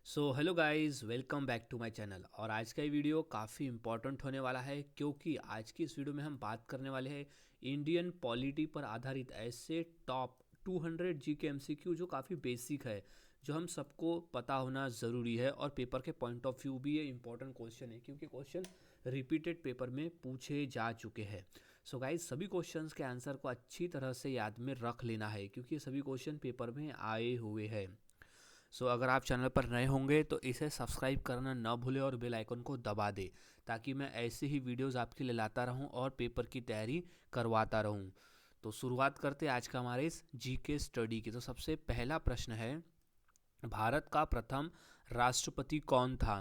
So hello guys, welcome back to my channel. और आज का ये वीडियो काफ़ी इंपॉर्टेंट होने वाला है क्योंकि आज की इस वीडियो में हम बात करने वाले हैं इंडियन पॉलिटी पर आधारित ऐसे टॉप 200 जीके एमसीक्यू जो काफ़ी बेसिक है, जो हम सबको पता होना ज़रूरी है। और पेपर के पॉइंट ऑफ व्यू भी ये इंपॉर्टेंट क्वेश्चन है क्योंकि क्वेश्चन रिपीटेड पेपर में पूछे जा चुके हैं। सो गाइस, सभी क्वेश्चंस के आंसर को अच्छी तरह से याद में रख लेना है क्योंकि ये सभी क्वेश्चन पेपर में आए हुए हैं। अगर आप चैनल पर नए होंगे तो इसे सब्सक्राइब करना ना भूलें और बेल आइकन को दबा दें ताकि मैं ऐसे ही वीडियोस आपके लिए लाता रहूं और पेपर की तैयारी करवाता रहूं। तो शुरुआत करते हैं आज का हमारे इस जीके स्टडी की। तो सबसे पहला प्रश्न है, भारत का प्रथम राष्ट्रपति कौन था?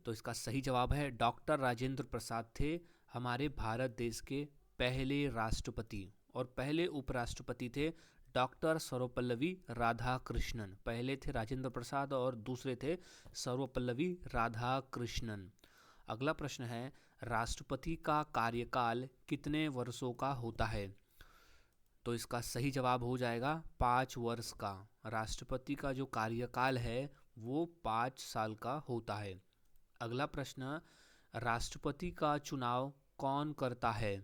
तो इसका सही जवाब है डॉक्टर राजेंद्र प्रसाद थे हमारे भारत देश के पहले राष्ट्रपति। और पहले उपराष्ट्रपति थे डॉक्टर सर्वपल्लवी राधाकृष्णन। पहले थे राजेंद्र प्रसाद और दूसरे थे सर्वपल्लवी राधाकृष्णन। अगला प्रश्न है, राष्ट्रपति का कार्यकाल कितने वर्षों का होता है? तो इसका सही जवाब हो जाएगा 5 वर्ष का। राष्ट्रपति का जो कार्यकाल है वो 5 साल का होता है। अगला प्रश्न, राष्ट्रपति का चुनाव कौन करता है?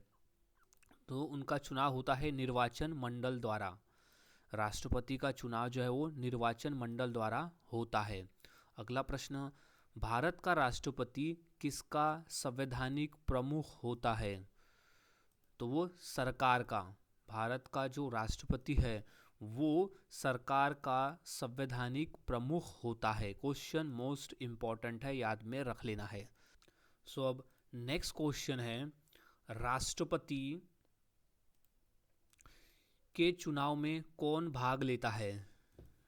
तो उनका चुनाव होता है निर्वाचन मंडल द्वारा। राष्ट्रपति का चुनाव जो है वो निर्वाचन मंडल द्वारा होता है। अगला प्रश्न, भारत का राष्ट्रपति किसका संवैधानिक प्रमुख होता है? तो वो सरकार का। भारत का जो राष्ट्रपति है वो सरकार का संवैधानिक प्रमुख होता है। क्वेश्चन मोस्ट इम्पॉर्टेंट है, याद में रख लेना है। अब नेक्स्ट क्वेश्चन है, राष्ट्रपति के चुनाव में कौन भाग लेता है?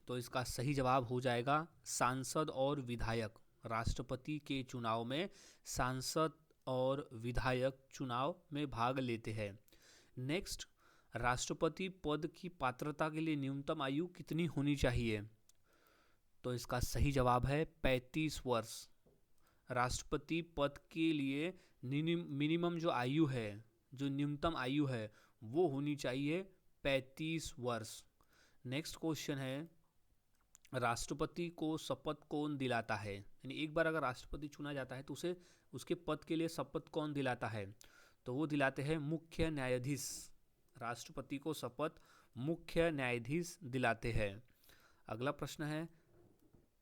तो इसका सही जवाब हो जाएगा सांसद और विधायक। राष्ट्रपति के चुनाव में सांसद और विधायक चुनाव में भाग लेते हैं। नेक्स्ट, राष्ट्रपति पद की पात्रता के लिए न्यूनतम आयु कितनी होनी चाहिए? तो इसका सही जवाब है 35 वर्ष। राष्ट्रपति पद के लिए मिनिमम जो आयु है, जो न्यूनतम आयु है, वो होनी चाहिए 35 वर्ष। नेक्स्ट क्वेश्चन है, राष्ट्रपति को शपथ कौन दिलाता है? यानी एक बार अगर राष्ट्रपति चुना जाता है तो उसे उसके पद के लिए शपथ कौन दिलाता है? तो वो दिलाते हैं मुख्य न्यायाधीश। राष्ट्रपति को शपथ मुख्य न्यायाधीश दिलाते हैं। अगला प्रश्न है,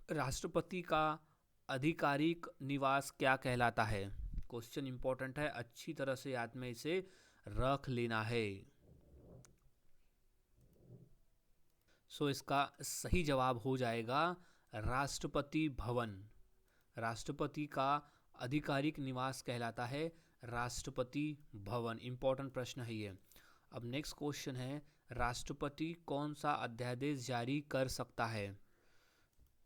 राष्ट्रपति का आधिकारिक निवास क्या कहलाता है? क्वेश्चन इंपॉर्टेंट है, अच्छी तरह से याद में इसे रख लेना है। इसका सही जवाब हो जाएगा राष्ट्रपति भवन। राष्ट्रपति का आधिकारिक निवास कहलाता है राष्ट्रपति भवन। इंपॉर्टेंट प्रश्न है ये। अब नेक्स्ट क्वेश्चन है, राष्ट्रपति कौन सा अध्यादेश जारी कर सकता है?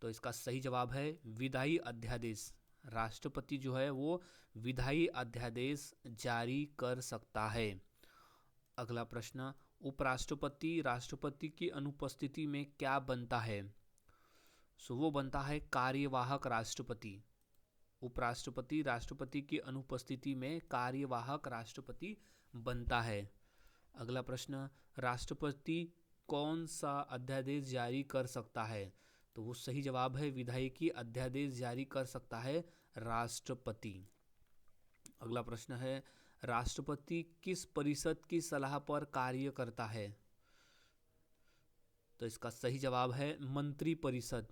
तो इसका सही जवाब है विधायी अध्यादेश। राष्ट्रपति जो है वो विधायी अध्यादेश जारी कर सकता है। अगला प्रश्न, उपराष्ट्रपति राष्ट्रपति की अनुपस्थिति में क्या बनता है? वो बनता है कार्यवाहक राष्ट्रपति। उपराष्ट्रपति राष्ट्रपति की अनुपस्थिति में कार्यवाहक राष्ट्रपति बनता है। अगला प्रश्न, राष्ट्रपति कौन सा अध्यादेश जारी कर सकता है? तो वो सही जवाब है विधायी अध्यादेश जारी कर सकता है राष्ट्रपति। अगला प्रश्न है, राष्ट्रपति किस परिषद की सलाह पर कार्य करता है? तो इसका सही जवाब है मंत्री परिषद।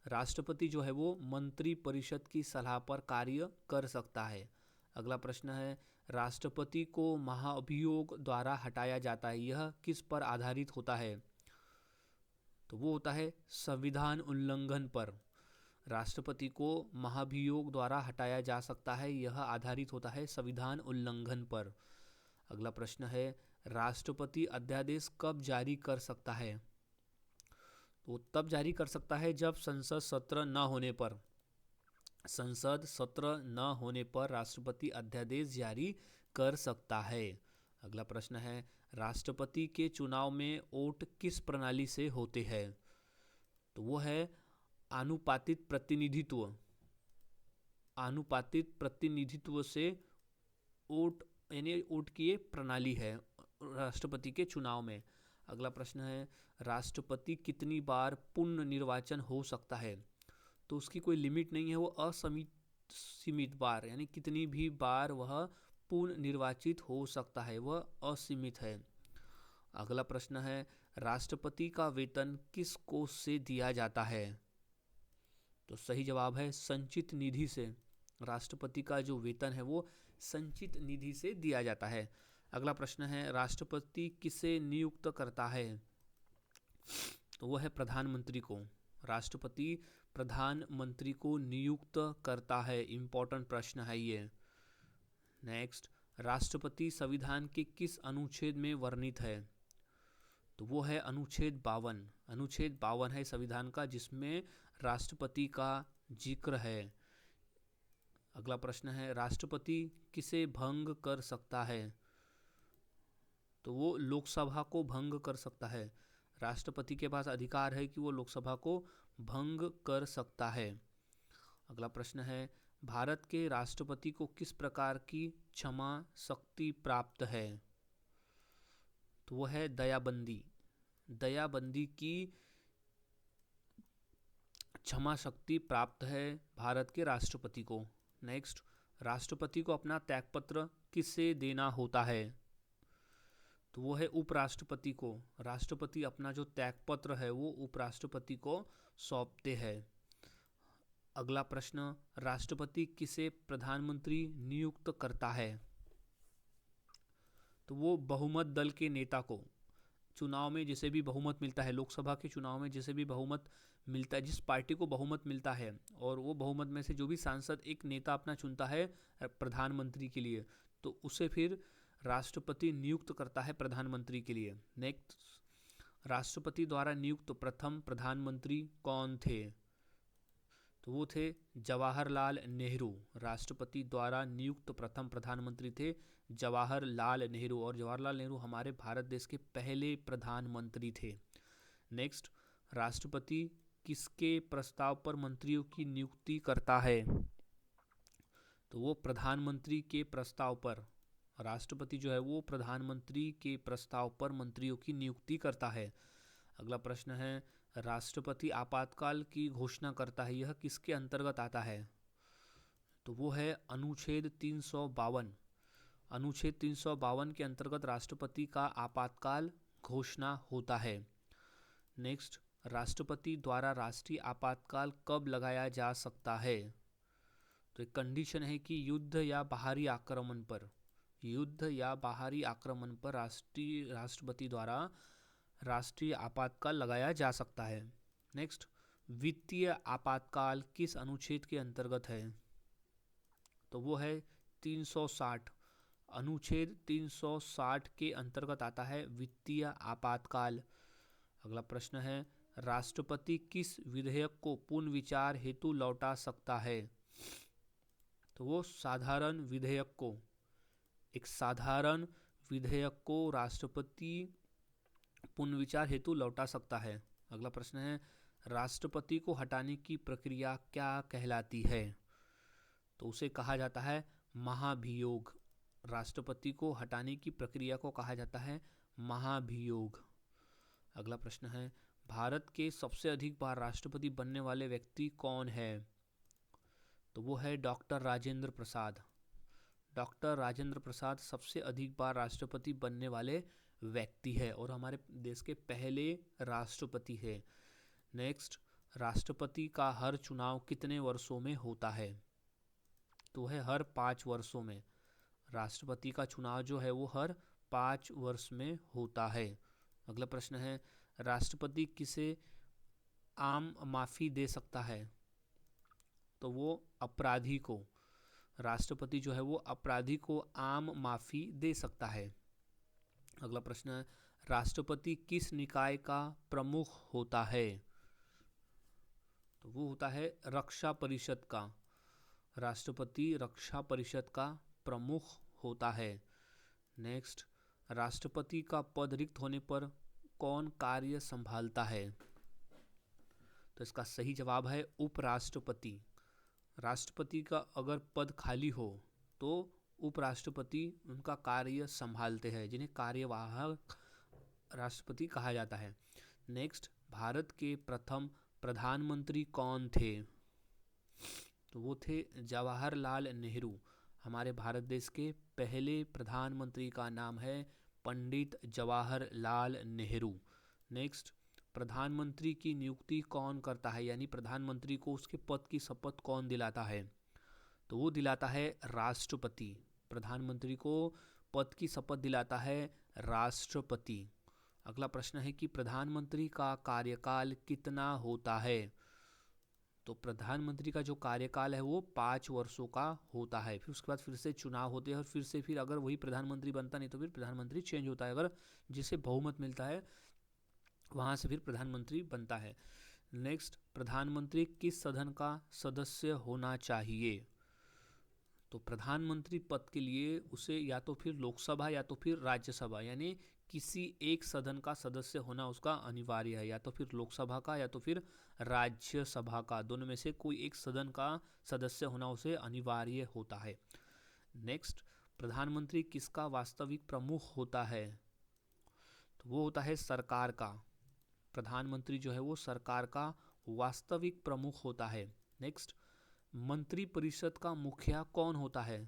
राष्ट्रपति जो है वो मंत्री परिषद की सलाह पर कार्य कर सकता है। अगला प्रश्न है, राष्ट्रपति को महाभियोग द्वारा हटाया जाता है, यह किस पर आधारित होता है? तो वो होता है संविधान उल्लंघन पर। राष्ट्रपति को महाभियोग द्वारा हटाया जा सकता है, यह आधारित होता है संविधान उल्लंघन पर। अगला प्रश्न है, राष्ट्रपति अध्यादेश कब जारी कर सकता है? तो तब जारी कर सकता है जब संसद सत्र न होने पर। संसद सत्र न होने पर राष्ट्रपति अध्यादेश जारी कर सकता है। अगला प्रश्न है, राष्ट्रपति के चुनाव में वोट किस प्रणाली से होते हैं? तो वो है आनुपातिक प्रतिनिधित्व। आनुपातिक प्रतिनिधित्व से वोट, यानी वोट की ये प्रणाली है राष्ट्रपति के चुनाव में। अगला प्रश्न है, राष्ट्रपति कितनी बार पुनर्निर्वाचन हो सकता है? तो उसकी कोई लिमिट नहीं है, वो असीमित बार, यानी कितनी भी बार वह पुनः निर्वाचित हो सकता है, वह असीमित है। अगला प्रश्न है, राष्ट्रपति का वेतन किस कोष से दिया जाता है? तो सही जवाब है संचित निधि से। राष्ट्रपति का जो वेतन है वो संचित निधि से दिया जाता है। अगला प्रश्न है, राष्ट्रपति किसे नियुक्त करता है? तो वो है प्रधानमंत्री को। राष्ट्रपति प्रधानमंत्री को नियुक्त करता है। इंपॉर्टेंट प्रश्न है ये। नेक्स्ट, राष्ट्रपति संविधान के किस अनुच्छेद में वर्णित है? तो वो है अनुच्छेद 52। अनुच्छेद 52 है संविधान का, जिसमें राष्ट्रपति का जिक्र है। अगला प्रश्न है, राष्ट्रपति किसे भंग कर सकता है? तो वो लोकसभा को भंग कर सकता है। राष्ट्रपति के पास अधिकार है कि वो लोकसभा को भंग कर सकता है। अगला प्रश्न है, भारत के राष्ट्रपति को किस प्रकार की क्षमा शक्ति प्राप्त है? तो वो है दयाबंदी। दयाबंदी की क्षमा शक्ति प्राप्त है भारत के राष्ट्रपति को। नेक्स्ट, राष्ट्रपति को अपना त्यागपत्र किसे देना होता है? तो वो है उपराष्ट्रपति को। राष्ट्रपति अपना जो त्यागपत्र है वो उपराष्ट्रपति को सौंपते हैं। अगला प्रश्न, राष्ट्रपति किसे प्रधानमंत्री नियुक्त करता है? तो वो बहुमत दल के नेता को। चुनाव में जिसे भी बहुमत मिलता है, लोकसभा के चुनाव में जिसे भी बहुमत मिलता है, जिस पार्टी को बहुमत मिलता है, और वो बहुमत में से जो भी सांसद एक नेता अपना चुनता है प्रधानमंत्री के लिए, तो उसे फिर राष्ट्रपति नियुक्त करता है प्रधानमंत्री के लिए। नेक्स्ट, राष्ट्रपति द्वारा नियुक्त प्रथम प्रधानमंत्री कौन थे? तो वो थे जवाहरलाल नेहरू। राष्ट्रपति द्वारा नियुक्त प्रथम प्रधानमंत्री थे जवाहरलाल नेहरू, और जवाहरलाल नेहरू हमारे भारत देश के पहले प्रधानमंत्री थे। नेक्स्ट, राष्ट्रपति किसके प्रस्ताव पर मंत्रियों की नियुक्ति करता है? तो वो प्रधानमंत्री के प्रस्ताव पर। राष्ट्रपति जो है वो प्रधानमंत्री के प्रस्ताव पर मंत्रियों की नियुक्ति करता है। अगला प्रश्न है, राष्ट्रपति आपातकाल की घोषणा करता है, यह किसके अंतर्गत आता है? तो वो है अनुच्छेद 352। अनुच्छेद 352 के अंतर्गत राष्ट्रपति का आपातकाल घोषणा होता है। नेक्स्ट, राष्ट्रपति द्वारा राष्ट्रीय आपातकाल कब लगाया जा सकता है? तो एक कंडीशन है कि युद्ध या बाहरी आक्रमण पर, युद्ध या बाहरी आक्रमण पर राष्ट्रपति द्वारा राष्ट्रीय आपातकाल लगाया जा सकता है। नेक्स्ट, वित्तीय आपातकाल किस अनुच्छेद के अंतर्गत है? तो वो है 360। अनुच्छेद 360 के अंतर्गत आता है वित्तीय आपातकाल। अगला प्रश्न है, राष्ट्रपति किस विधेयक को पुनर्विचार हेतु लौटा सकता है? तो वो साधारण विधेयक को। एक साधारण विधेयक को राष्ट्रपति पुनर्विचार हेतु लौटा सकता है। अगला प्रश्न है, राष्ट्रपति को हटाने की प्रक्रिया क्या कहलाती है? तो उसे कहा जाता है महाभियोग। राष्ट्रपति को हटाने की प्रक्रिया को कहा जाता है महाभियोग। अगला प्रश्न है, भारत के सबसे अधिक बार राष्ट्रपति बनने वाले व्यक्ति कौन है? तो वो है डॉक्टर राजेंद्र प्रसाद। डॉक्टर राजेंद्र प्रसाद सबसे अधिक बार राष्ट्रपति बनने वाले व्यक्ति है और हमारे देश के पहले राष्ट्रपति है। नेक्स्ट, राष्ट्रपति का हर चुनाव कितने वर्षों में होता है? तो है हर 5 वर्षों में। राष्ट्रपति का चुनाव जो है वो हर 5 वर्ष में होता है। अगला प्रश्न है, राष्ट्रपति किसे आम माफी दे सकता है? तो वो अपराधी को। राष्ट्रपति जो है वो अपराधी को आम माफी दे सकता है। अगला प्रश्न है, राष्ट्रपति किस निकाय का प्रमुख होता है? तो वो होता है रक्षा परिषद का। राष्ट्रपति रक्षा परिषद का प्रमुख होता है। नेक्स्ट, राष्ट्रपति का पद रिक्त होने पर कौन कार्य संभालता है? तो इसका सही जवाब है उपराष्ट्रपति। राष्ट्रपति का अगर पद खाली हो तो उपराष्ट्रपति उनका कार्य संभालते हैं, जिन्हें कार्यवाहक राष्ट्रपति कहा जाता है। नेक्स्ट, भारत के प्रथम प्रधानमंत्री कौन थे? तो वो थे जवाहरलाल नेहरू। हमारे भारत देश के पहले प्रधानमंत्री का नाम है पंडित जवाहरलाल नेहरू। नेक्स्ट, प्रधानमंत्री की नियुक्ति कौन करता है, यानी प्रधानमंत्री को उसके पद की शपथ कौन दिलाता है? तो वो दिलाता है राष्ट्रपति। प्रधानमंत्री को पद की शपथ दिलाता है राष्ट्रपति। अगला प्रश्न है कि प्रधानमंत्री का कार्यकाल कितना होता है? तो प्रधानमंत्री का जो कार्यकाल है वो 5 वर्षों का होता है। फिर उसके बाद फिर से चुनाव होते हैं और फिर से फिर अगर वही प्रधानमंत्री बनता नहीं तो फिर प्रधानमंत्री चेंज होता है। अगर जिसे बहुमत मिलता है वहाँ से फिर प्रधानमंत्री बनता है। नेक्स्ट, प्रधानमंत्री किस सदन का सदस्य होना चाहिए? तो प्रधानमंत्री पद के लिए उसे या तो फिर लोकसभा या तो फिर राज्यसभा, यानी किसी एक सदन का सदस्य होना उसका अनिवार्य है, या तो फिर लोकसभा का या तो फिर राज्यसभा का, दोनों में से कोई एक सदन का सदस्य होना उसे अनिवार्य होता है। नेक्स्ट, प्रधानमंत्री किसका वास्तविक प्रमुख होता है? तो वो होता है सरकार का। प्रधानमंत्री जो है वो सरकार का वास्तविक प्रमुख होता है। नेक्स्ट, मंत्रिपरिषद का मुखिया कौन होता है?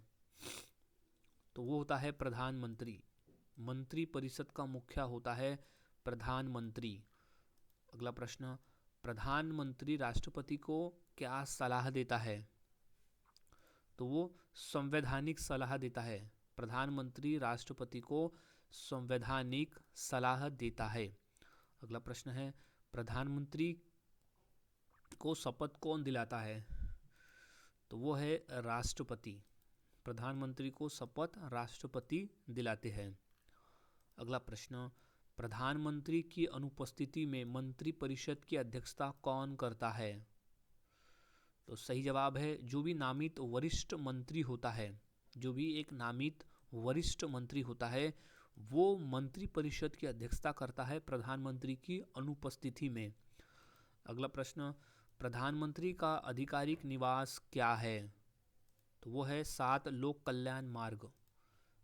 तो वो होता है प्रधानमंत्री। मंत्रिपरिषद का मुखिया होता है प्रधानमंत्री। अगला प्रश्न, प्रधानमंत्री राष्ट्रपति को क्या सलाह देता है? तो वो संवैधानिक सलाह देता है। प्रधानमंत्री राष्ट्रपति को संवैधानिक सलाह देता है। अगला प्रश्न है, प्रधानमंत्री को शपथ कौन दिलाता है? तो वो है राष्ट्रपति। प्रधानमंत्री को शपथ राष्ट्रपति दिलाते हैं। अगला प्रश्न, प्रधानमंत्री की अनुपस्थिति में मंत्रिपरिषद की अध्यक्षता कौन करता है? तो सही जवाब है जो भी नामित वरिष्ठ मंत्री होता है, जो भी एक नामित वरिष्ठ मंत्री होता है वो मंत्रिपरिषद की अध्यक्षता करता है प्रधानमंत्री की अनुपस्थिति में। अगला प्रश्न, प्रधानमंत्री का आधिकारिक निवास क्या है? तो वो है 7 लोक कल्याण मार्ग।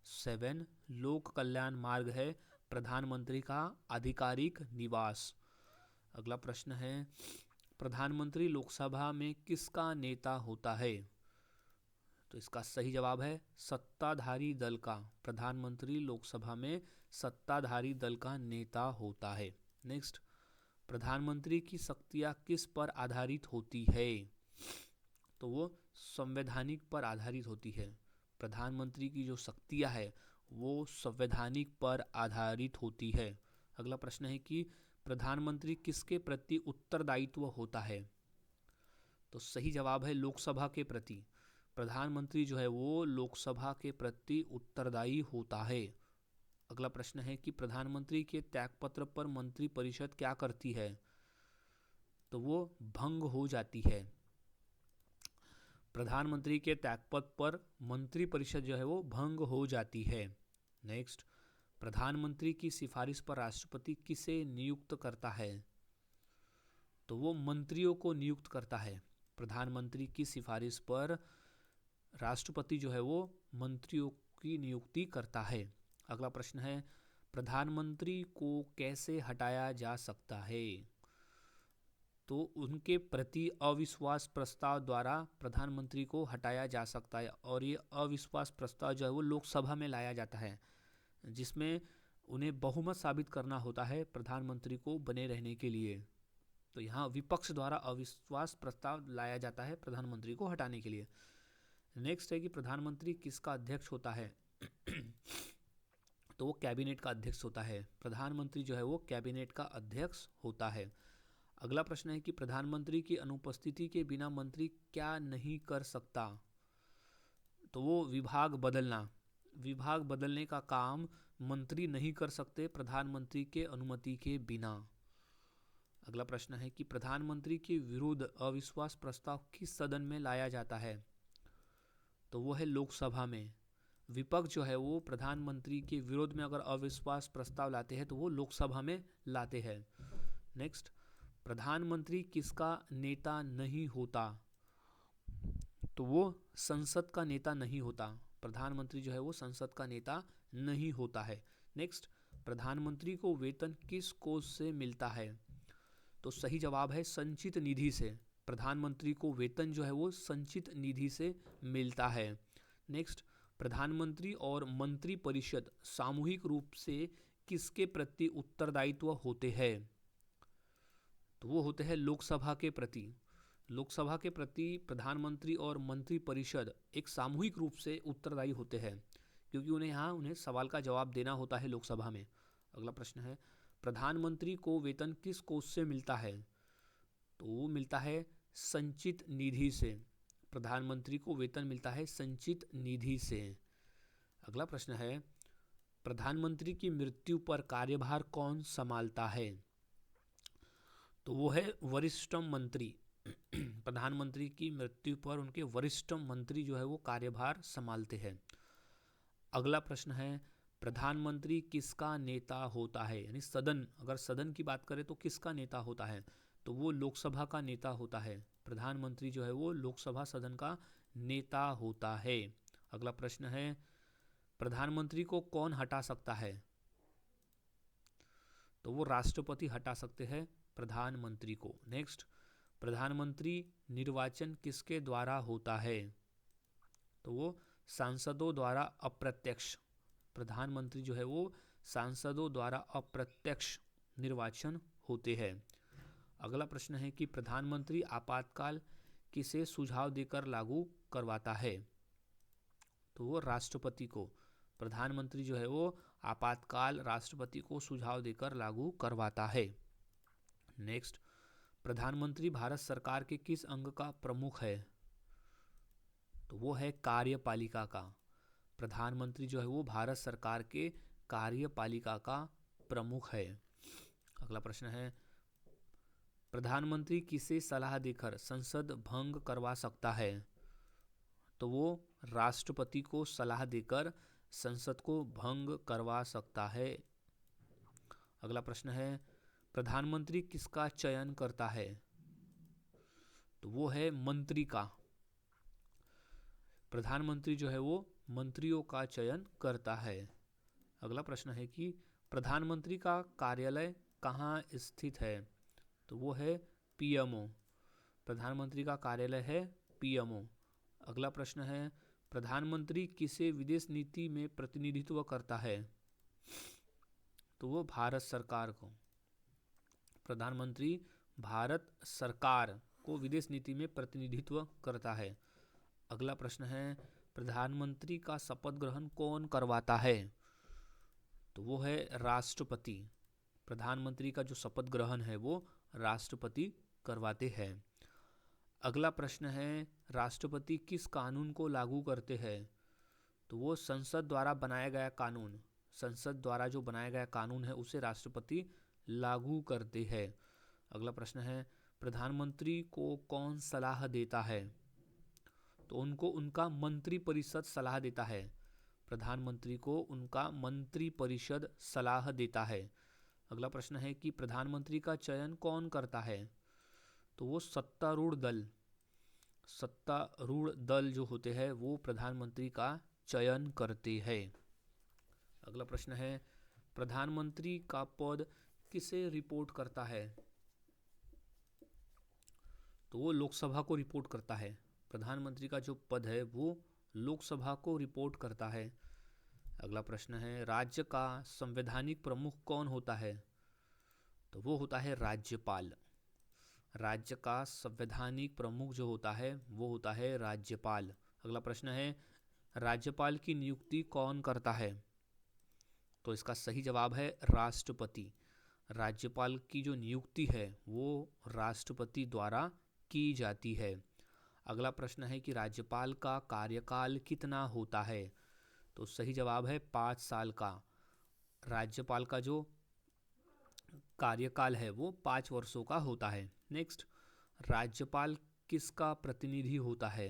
7 लोक कल्याण मार्ग है प्रधानमंत्री का आधिकारिक निवास। अगला प्रश्न है, प्रधानमंत्री लोकसभा में किसका नेता होता है? तो इसका सही जवाब है सत्ताधारी दल का। प्रधानमंत्री लोकसभा में सत्ताधारी दल का नेता होता है। नेक्स्ट, प्रधानमंत्री की शक्तियाँ किस पर आधारित होती है? तो वो संवैधानिक पर आधारित होती है। प्रधानमंत्री की जो शक्तियाँ है वो संवैधानिक पर आधारित होती है। अगला प्रश्न है कि प्रधानमंत्री किसके प्रति उत्तरदायित्व होता है? तो सही जवाब है लोकसभा के प्रति। प्रधानमंत्री जो है वो लोकसभा के प्रति उत्तरदायी होता है। अगला प्रश्न है कि प्रधानमंत्री के त्यागपत्र पर मंत्रिपरिषद क्या करती है? तो वो भंग हो जाती है। प्रधानमंत्री के त्यागपत्र पर मंत्रिपरिषद जो है वो भंग हो जाती है। नेक्स्ट, प्रधानमंत्री की सिफारिश पर राष्ट्रपति किसे नियुक्त करता है? तो वो मंत्रियों को नियुक्त करता है। प्रधानमंत्री की सिफारिश पर राष्ट्रपति जो है वो मंत्रियों की नियुक्ति करता है। अगला प्रश्न है, प्रधानमंत्री को कैसे हटाया जा सकता है? तो उनके प्रति अविश्वास प्रस्ताव द्वारा प्रधानमंत्री को हटाया जा सकता है, और ये अविश्वास प्रस्ताव जो है वो लोकसभा में लाया जाता है जिसमें उन्हें बहुमत साबित करना होता है प्रधानमंत्री को बने रहने के लिए। तो यहाँ विपक्ष द्वारा अविश्वास प्रस्ताव लाया जाता है प्रधानमंत्री को हटाने के लिए। नेक्स्ट है कि प्रधानमंत्री किसका अध्यक्ष होता है? तो वो कैबिनेट का अध्यक्ष होता है। प्रधानमंत्री जो है वो कैबिनेट का अध्यक्ष होता है। अगला प्रश्न है कि प्रधानमंत्री की अनुपस्थिति के बिना मंत्री क्या नहीं कर सकता? तो वो विभाग बदलना। विभाग बदलने का काम मंत्री नहीं कर सकते प्रधानमंत्री के अनुमति के बिना। अगला प्रश्न है कि प्रधानमंत्री के विरुद्ध अविश्वास प्रस्ताव किस सदन में लाया जाता है? तो वो है लोकसभा में। विपक्ष जो है वो प्रधानमंत्री के विरोध में अगर अविश्वास प्रस्ताव लाते हैं तो वो लोकसभा में लाते हैं। नेक्स्ट, प्रधानमंत्री किसका नेता नहीं होता? तो वो संसद का नेता नहीं होता। प्रधानमंत्री जो है वो संसद का नेता नहीं होता है। नेक्स्ट, प्रधानमंत्री को वेतन किस कोष से मिलता है? तो सही जवाब है संचित निधि से। प्रधानमंत्री को वेतन जो है वो संचित निधि से मिलता है। नेक्स्ट, प्रधानमंत्री और मंत्री परिषद सामूहिक रूप से किसके प्रति उत्तरदायित्व होते हैं? तो वो होते हैं लोकसभा के प्रति। लोकसभा के प्रति प्रधानमंत्री और मंत्री परिषद एक सामूहिक रूप से उत्तरदायी होते हैं, क्योंकि उन्हें सवाल का जवाब देना होता है लोकसभा में। अगला प्रश्न है, प्रधानमंत्री को वेतन किस कोष से मिलता है? तो वो मिलता है संचित निधि से। प्रधानमंत्री को वेतन मिलता है संचित निधि से। अगला प्रश्न है, प्रधानमंत्री की मृत्यु पर कार्यभार कौन संभालता है? तो वो है वरिष्ठ मंत्री। प्रधानमंत्री की मृत्यु पर उनके वरिष्ठ मंत्री जो है वो कार्यभार संभालते हैं। अगला प्रश्न है, प्रधानमंत्री किसका नेता होता है? यानी सदन, अगर सदन की बात करें तो किसका नेता होता है? तो वो लोकसभा का नेता होता है। प्रधानमंत्री जो है वो लोकसभा सदन का नेता होता है। अगला प्रश्न है, प्रधानमंत्री को कौन हटा सकता है? तो वो राष्ट्रपति हटा सकते हैं प्रधानमंत्री को। नेक्स्ट, प्रधानमंत्री निर्वाचन किसके द्वारा होता है? तो वो सांसदों द्वारा अप्रत्यक्ष। प्रधानमंत्री जो है वो सांसदों द्वारा अप्रत्यक्ष निर्वाचन होते हैं। अगला प्रश्न है कि प्रधानमंत्री आपातकाल किसे सुझाव देकर लागू करवाता है? तो वो राष्ट्रपति को। प्रधानमंत्री जो है वो आपातकाल राष्ट्रपति को सुझाव देकर लागू करवाता है। नेक्स्ट, प्रधानमंत्री भारत सरकार के किस अंग का प्रमुख है? तो वो है कार्यपालिका का। प्रधानमंत्री जो है वो भारत सरकार के कार्यपालिका का प्रमुख है। अगला प्रश्न है, प्रधानमंत्री किसे सलाह देकर संसद भंग करवा सकता है? तो वो राष्ट्रपति को सलाह देकर संसद को भंग करवा सकता है। अगला प्रश्न है, प्रधानमंत्री किसका चयन करता है? तो वो है मंत्री का। प्रधानमंत्री जो है वो मंत्रियों का चयन करता है। अगला प्रश्न है कि प्रधानमंत्री का कार्यालय कहाँ स्थित है? तो वो है पीएमओ। प्रधानमंत्री का कार्यालय है पीएमओ। अगला प्रश्न है, प्रधानमंत्री किसे विदेश नीति में प्रतिनिधित्व करता है? तो वो भारत सरकार को। प्रधानमंत्री भारत सरकार को विदेश नीति में प्रतिनिधित्व करता है। अगला प्रश्न है, प्रधानमंत्री का शपथ ग्रहण कौन करवाता है? तो वो है राष्ट्रपति। प्रधानमंत्री का जो शपथ ग्रहण है वो राष्ट्रपति करवाते हैं। अगला प्रश्न है, राष्ट्रपति किस कानून को लागू करते हैं? तो वो संसद द्वारा बनाया गया कानून। संसद द्वारा जो बनाया गया कानून है उसे राष्ट्रपति लागू करते हैं। अगला प्रश्न है, प्रधानमंत्री को कौन सलाह देता है? तो उनको उनका मंत्री परिषद सलाह देता है। प्रधानमंत्री को उनका मंत्री परिषद सलाह देता है। अगला प्रश्न है कि प्रधानमंत्री का चयन कौन करता है? तो वो सत्तारूढ़ दल। सत्तारूढ़ दल जो होते हैं वो प्रधानमंत्री का चयन करते हैं। अगला प्रश्न है, प्रधानमंत्री का पद किसे रिपोर्ट करता है? तो वो लोकसभा को रिपोर्ट करता है। प्रधानमंत्री का जो पद है वो लोकसभा को रिपोर्ट करता है। अगला प्रश्न है, राज्य का संवैधानिक प्रमुख कौन होता है? तो वो होता है राज्यपाल। राज्य का संवैधानिक प्रमुख जो होता है वो होता है राज्यपाल। अगला प्रश्न है, राज्यपाल की नियुक्ति कौन करता है? तो इसका सही जवाब है राष्ट्रपति। राज्यपाल की जो नियुक्ति है वो राष्ट्रपति द्वारा की जाती है। अगला प्रश्न है कि राज्यपाल का कार्यकाल कितना होता है? तो सही जवाब है 5 साल का। राज्यपाल का जो कार्यकाल है वो 5 वर्षों का होता है। नेक्स्ट, राज्यपाल किसका प्रतिनिधि होता है?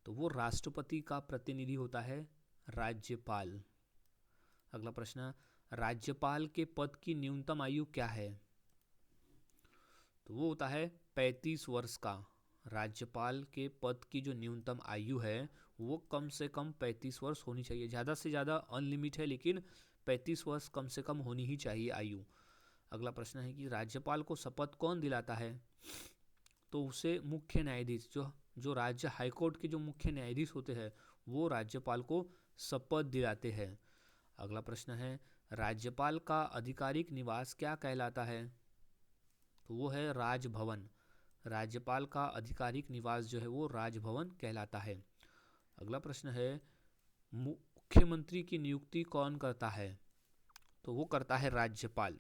तो वो राष्ट्रपति का प्रतिनिधि होता है राज्यपाल। अगला प्रश्न, राज्यपाल के पद की न्यूनतम आयु क्या है? तो वो होता है 35 वर्ष का। राज्यपाल के पद की जो न्यूनतम आयु है वो कम से कम 35 वर्ष होनी चाहिए। ज़्यादा से ज़्यादा अनलिमिट है, लेकिन 35 वर्ष कम से कम होनी ही चाहिए आयु। अगला प्रश्न है कि राज्यपाल को शपथ कौन दिलाता है? तो उसे मुख्य न्यायाधीश, जो राज्य हाईकोर्ट के जो मुख्य न्यायाधीश होते हैं वो राज्यपाल को शपथ दिलाते हैं। अगला प्रश्न है, राज्यपाल का आधिकारिक निवास क्या कहलाता है? तो वो है राजभवन। राज्यपाल का आधिकारिक निवास जो है वो राजभवन कहलाता है। अगला प्रश्न है, मुख्यमंत्री की नियुक्ति कौन करता है? तो वो करता है राज्यपाल।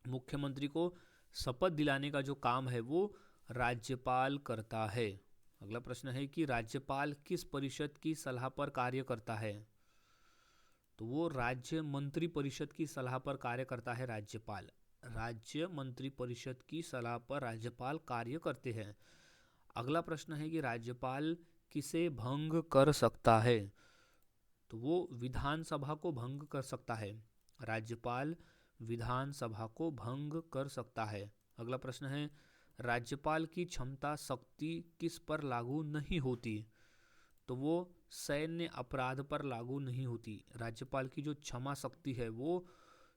मुख्यमंत्री को शपथ दिलाने का जो काम है वो राज्यपाल करता है। अगला प्रश्न है कि राज्यपाल किस परिषद की सलाह पर कार्य करता है? तो वो राज्य मंत्री परिषद की सलाह पर कार्य करता है राज्यपाल। राज्य मंत्री परिषद की सलाह पर राज्यपाल कार्य करते हैं। अगला प्रश्न है कि राज्यपाल किसे भंग कर सकता है? तो वो विधानसभा को भंग कर सकता है। राज्यपाल विधानसभा को भंग कर सकता है। अगला प्रश्न है, राज्यपाल की क्षमता शक्ति किस पर लागू नहीं होती? तो वो सैन्य अपराध पर लागू नहीं होती। राज्यपाल की जो क्षमा शक्ति है वो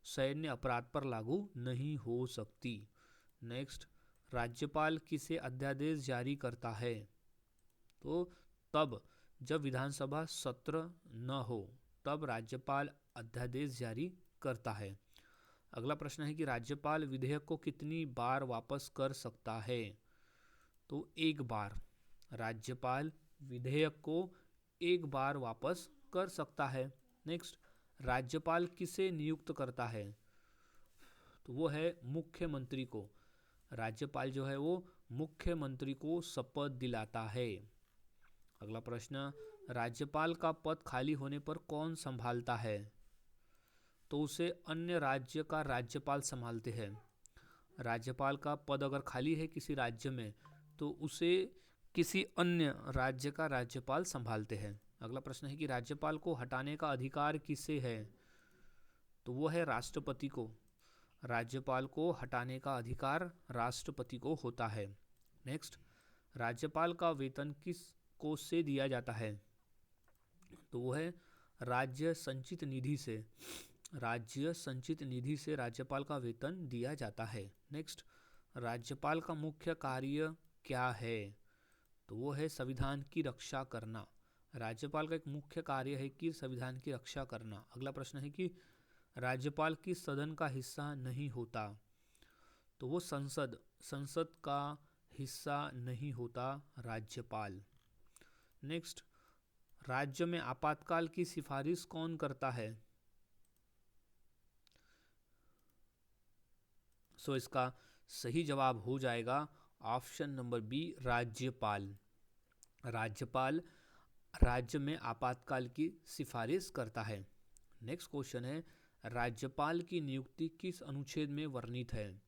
सैन्य अपराध पर लागू नहीं हो सकती। नेक्स्ट, राज्यपाल किसे अध्यादेश जारी करता है? तो तब जब विधानसभा सत्र न हो तब राज्यपाल अध्यादेश जारी करता है। अगला प्रश्न है कि राज्यपाल विधेयक को कितनी बार वापस कर सकता है? तो एक बार। राज्यपाल विधेयक को एक बार वापस कर सकता है। नेक्स्ट, राज्यपाल किसे नियुक्त करता है? तो वो है मुख्यमंत्री को। राज्यपाल जो है वो मुख्यमंत्री को शपथ दिलाता है। अगला प्रश्न, राज्यपाल का पद खाली होने पर कौन संभालता है? तो उसे अन्य राज्य का राज्यपाल संभालते हैं। राज्यपाल का पद अगर खाली है किसी राज्य में तो उसे किसी अन्य राज्य का राज्यपाल संभालते हैं। अगला प्रश्न है कि राज्यपाल को हटाने का अधिकार किसे है? तो वो है राष्ट्रपति को। राज्यपाल को हटाने का अधिकार राष्ट्रपति को होता है। नेक्स्ट, राज्यपाल का वेतन किस कोष से दिया जाता है? तो वो है राज्य संचित निधि से। राज्य संचित निधि से राज्यपाल का वेतन दिया जाता है। नेक्स्ट, राज्यपाल का मुख्य कार्य क्या है? तो वो है संविधान की रक्षा करना। राज्यपाल का एक मुख्य कार्य है कि संविधान की रक्षा करना। अगला प्रश्न है कि राज्यपाल किस सदन का हिस्सा नहीं होता? तो वो संसद का हिस्सा नहीं होता राज्यपाल। नेक्स्ट, राज्य में आपातकाल की सिफारिश कौन करता है? सो इसका सही जवाब हो जाएगा ऑप्शन नंबर बी, राज्यपाल। राज्यपाल राज्य में आपातकाल की सिफारिश करता है। नेक्स्ट क्वेश्चन है, राज्यपाल की नियुक्ति किस अनुच्छेद में वर्णित है?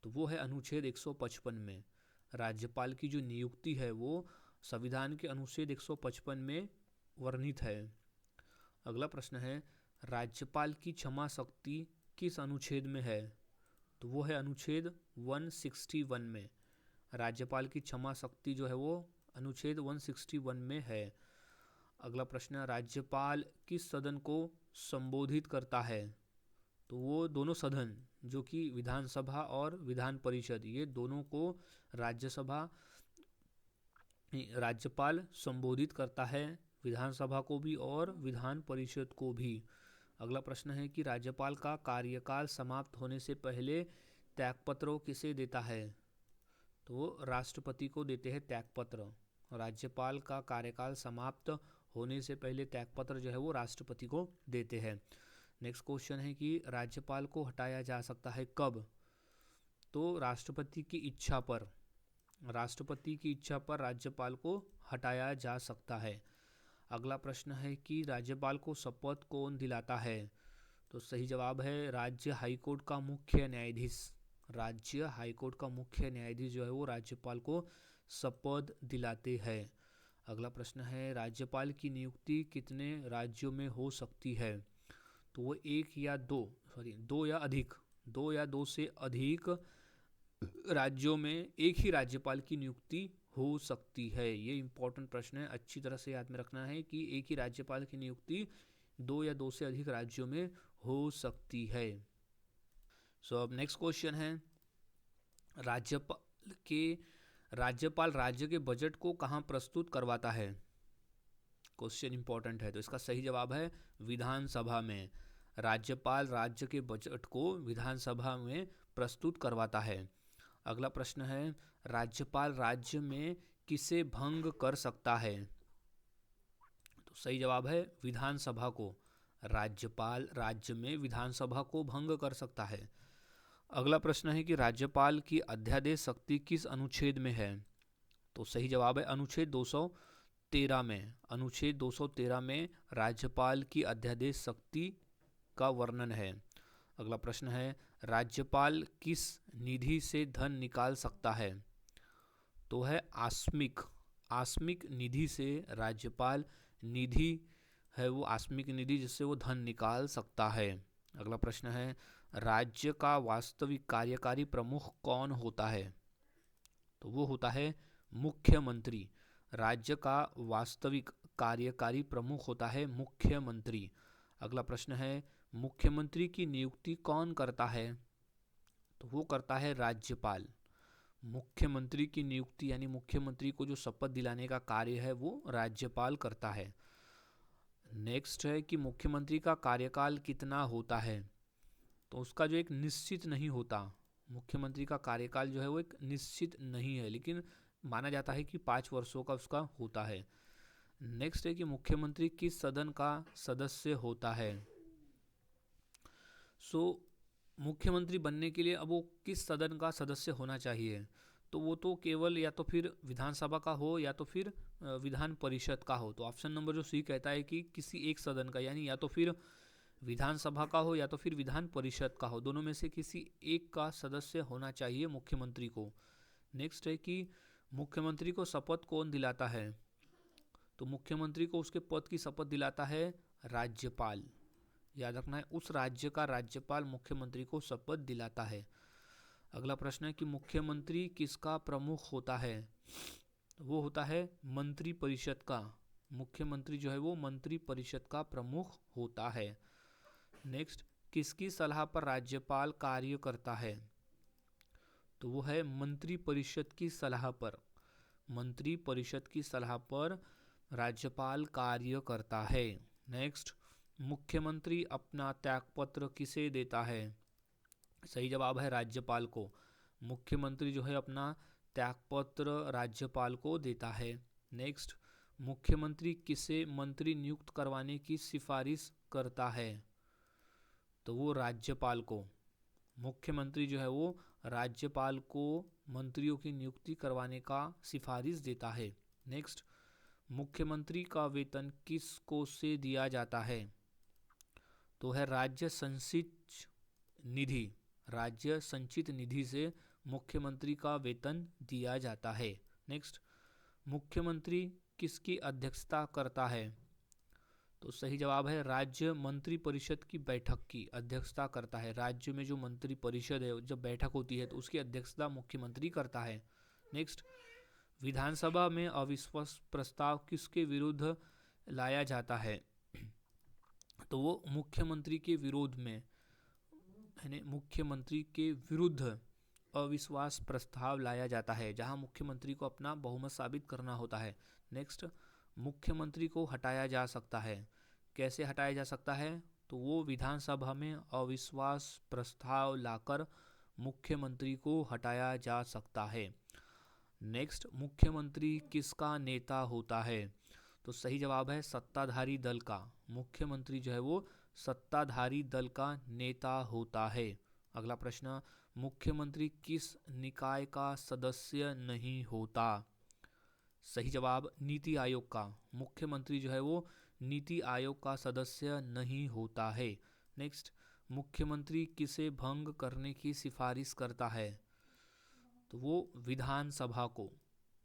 तो वो है अनुच्छेद 155 में। राज्यपाल की जो नियुक्ति है वो संविधान के अनुच्छेद 155 में वर्णित है। अगला प्रश्न है, राज्यपाल की क्षमा शक्ति किस अनुच्छेद में है? तो वो है अनुच्छेद 161 में। राज्यपाल की क्षमा शक्ति जो है वो अनुच्छेद 161 में है। अगला प्रश्न, राज्यपाल किस सदन को संबोधित करता है? तो वो दोनों सदन जो कि विधानसभा और विधान परिषद, ये दोनों को राज्यपाल संबोधित करता है, विधानसभा को भी और विधान परिषद को भी। अगला प्रश्न है कि राज्यपाल का कार्यकाल समाप्त होने से पहले त्यागपत्र किसे देता है? तो राष्ट्रपति को देते हैं त्यागपत्र। राज्यपाल का कार्यकाल समाप्त होने से पहले त्यागपत्र जो है वो राष्ट्रपति को देते हैं। नेक्स्ट क्वेश्चन है कि राज्यपाल को हटाया जा सकता है कब? तो राष्ट्रपति की इच्छा पर। राष्ट्रपति की इच्छा पर राज्यपाल को हटाया जा सकता है। अगला प्रश्न है कि राज्यपाल को शपथ कौन दिलाता है? तो सही जवाब है राज्य हाईकोर्ट का मुख्य न्यायाधीश। राज्य हाईकोर्ट का मुख्य न्यायाधीश जो है वो राज्यपाल को शपथ दिलाते हैं। अगला प्रश्न है, राज्यपाल की नियुक्ति कितने राज्यों में हो सकती है? तो वो दो या दो से अधिक राज्यों में एक ही राज्यपाल की नियुक्ति हो सकती है। ये इंपॉर्टेंट प्रश्न है, अच्छी तरह से याद में रखना है कि एक ही राज्यपाल की नियुक्ति दो या दो से अधिक राज्यों में हो सकती है। सो अब नेक्स्ट क्वेश्चन है, राज्यपाल के राज्यपाल राज्य के बजट को कहाँ प्रस्तुत करवाता है? क्वेश्चन इंपॉर्टेंट है, तो इसका सही जवाब है विधानसभा में। राज्यपाल राज्य के बजट को विधानसभा में प्रस्तुत करवाता है। अगला प्रश्न है, राज्यपाल राज्य में किसे भंग कर सकता है? तो सही जवाब है विधानसभा को। राज्यपाल राज्य में विधानसभा को भंग कर सकता है। अगला प्रश्न है कि राज्यपाल की अध्यादेश शक्ति किस अनुच्छेद में है? तो सही जवाब है अनुच्छेद 213 में। अनुच्छेद 213 में राज्यपाल की अध्यादेश शक्ति का वर्णन है। अगला प्रश्न है, राज्यपाल किस निधि से धन निकाल सकता है? तो है आस्मिक निधि से राज्यपाल निधि है वो आस्मिक निधि जिससे वो धन निकाल सकता है। अगला प्रश्न है, राज्य का वास्तविक कार्यकारी प्रमुख कौन होता है? तो वो होता है मुख्यमंत्री। राज्य का वास्तविक कार्यकारी प्रमुख होता है मुख्यमंत्री। अगला प्रश्न है, मुख्यमंत्री की नियुक्ति कौन करता है? तो वो करता है राज्यपाल। मुख्यमंत्री की नियुक्ति यानी मुख्यमंत्री को जो शपथ दिलाने का कार्य है वो राज्यपाल करता है। नेक्स्ट है कि मुख्यमंत्री का कार्यकाल कितना होता है? तो उसका जो एक निश्चित नहीं होता, मुख्यमंत्री का कार्यकाल जो है वो एक निश्चित नहीं है, लेकिन माना जाता है कि 5 वर्षों का उसका होता है। नेक्स्ट है कि मुख्यमंत्री किस सदन का सदस्य होता है? मुख्यमंत्री बनने के लिए अब वो किस सदन का सदस्य होना चाहिए? तो वो तो केवल या तो फिर विधानसभा का हो या तो फिर विधान परिषद का हो। तो ऑप्शन नंबर जो सी कहता है कि किसी एक सदन का, यानी या तो फिर विधानसभा का हो या तो फिर विधान परिषद का हो, दोनों में से किसी एक का सदस्य होना चाहिए मुख्यमंत्री को। नेक्स्ट है कि मुख्यमंत्री को शपथ कौन दिलाता है? तो मुख्यमंत्री को उसके पद की शपथ दिलाता है राज्यपाल। याद रखना है, उस राज्य का राज्यपाल मुख्यमंत्री को शपथ दिलाता है। अगला प्रश्न है कि मुख्यमंत्री किसका प्रमुख होता है? वो होता है मंत्री परिषद का। मुख्यमंत्री जो है वो मंत्री परिषद का प्रमुख होता है। नेक्स्ट, किसकी सलाह पर राज्यपाल कार्य करता है? तो वो है मंत्री परिषद की सलाह पर। मंत्री परिषद की सलाह पर राज्यपाल कार्य करता है। नेक्स्ट, मुख्यमंत्री अपना त्यागपत्र किसे देता है? सही जवाब है राज्यपाल को। मुख्यमंत्री जो है अपना त्यागपत्र राज्यपाल को देता है। नेक्स्ट, मुख्यमंत्री किसे मंत्री नियुक्त करवाने की सिफारिश करता है? तो वो राज्यपाल को। मुख्यमंत्री जो है वो राज्यपाल को मंत्रियों की नियुक्ति करवाने का सिफारिश देता है। नेक्स्ट, मुख्यमंत्री का वेतन किस कोष से दिया जाता है? तो है राज्य संचित निधि। राज्य संचित निधि से मुख्यमंत्री का वेतन दिया जाता है। नेक्स्ट, मुख्यमंत्री किसकी अध्यक्षता करता है? तो सही जवाब है राज्य मंत्री परिषद की बैठक की अध्यक्षता करता है। राज्य में जो मंत्री परिषद है जब बैठक होती है तो उसकी अध्यक्षता मुख्यमंत्री करता है। नेक्स्ट, विधानसभा में अविश्वास प्रस्ताव किसके विरुद्ध लाया जाता है? तो वो मुख्यमंत्री के विरोध में, यानी मुख्यमंत्री के विरुद्ध अविश्वास प्रस्ताव लाया जाता है, जहां मुख्यमंत्री को अपना बहुमत साबित करना होता है। नेक्स्ट, मुख्यमंत्री को हटाया जा सकता है। कैसे हटाया जा सकता है? तो वो विधानसभा में अविश्वास प्रस्ताव लाकर मुख्यमंत्री को हटाया जा सकता है। नेक्स्ट, मुख्यमंत्री किसका नेता होता है? तो सही जवाब है सत्ताधारी दल का। मुख्यमंत्री जो है वो सत्ताधारी दल का नेता होता है। अगला प्रश्न, मुख्यमंत्री किस निकाय का सदस्य नहीं होता? सही जवाब नीति आयोग का। मुख्यमंत्री जो है वो नीति आयोग का सदस्य नहीं होता है। नेक्स्ट, मुख्यमंत्री किसे भंग करने की सिफारिश करता है? तो वो विधानसभा को।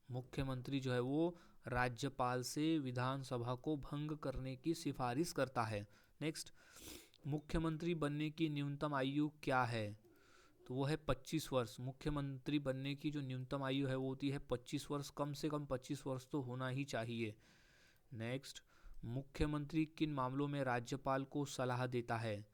मुख्यमंत्री जो है वो राज्यपाल से विधानसभा को भंग करने की सिफारिश करता है। नेक्स्ट, मुख्यमंत्री बनने की न्यूनतम आयु क्या है? तो वो है 25 वर्ष। मुख्यमंत्री बनने की जो न्यूनतम आयु है वो होती है 25 वर्ष। कम से कम 25 वर्ष तो होना ही चाहिए। नेक्स्ट, मुख्यमंत्री किन मामलों में राज्यपाल को सलाह देता है?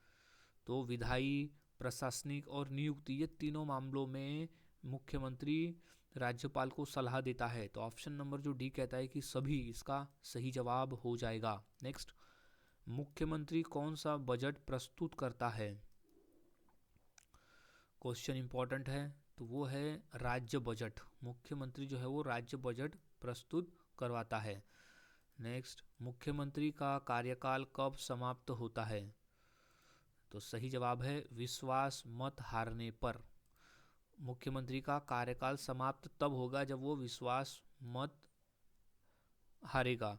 तो विधायी, प्रशासनिक और नियुक्ति, ये तीनों मामलों में मुख्यमंत्री राज्यपाल को सलाह देता है? तो ऑप्शन नंबर जो डी कहता है कि सभी इसका सही जवाब हो जाएगा। नेक्स्ट, मुख्यमंत्री कौन सा बजट प्रस्तुत करता है? क्वेश्चन इंपॉर्टेंट है। तो वो है राज्य बजट। मुख्यमंत्री जो है वो राज्य बजट प्रस्तुत करवाता है। नेक्स्ट, मुख्यमंत्री का कार्यकाल कब समाप्त होता है? तो सही जवाब है विश्वास मत हारने पर। मुख्यमंत्री का कार्यकाल समाप्त तब होगा जब वो विश्वास मत हारेगा,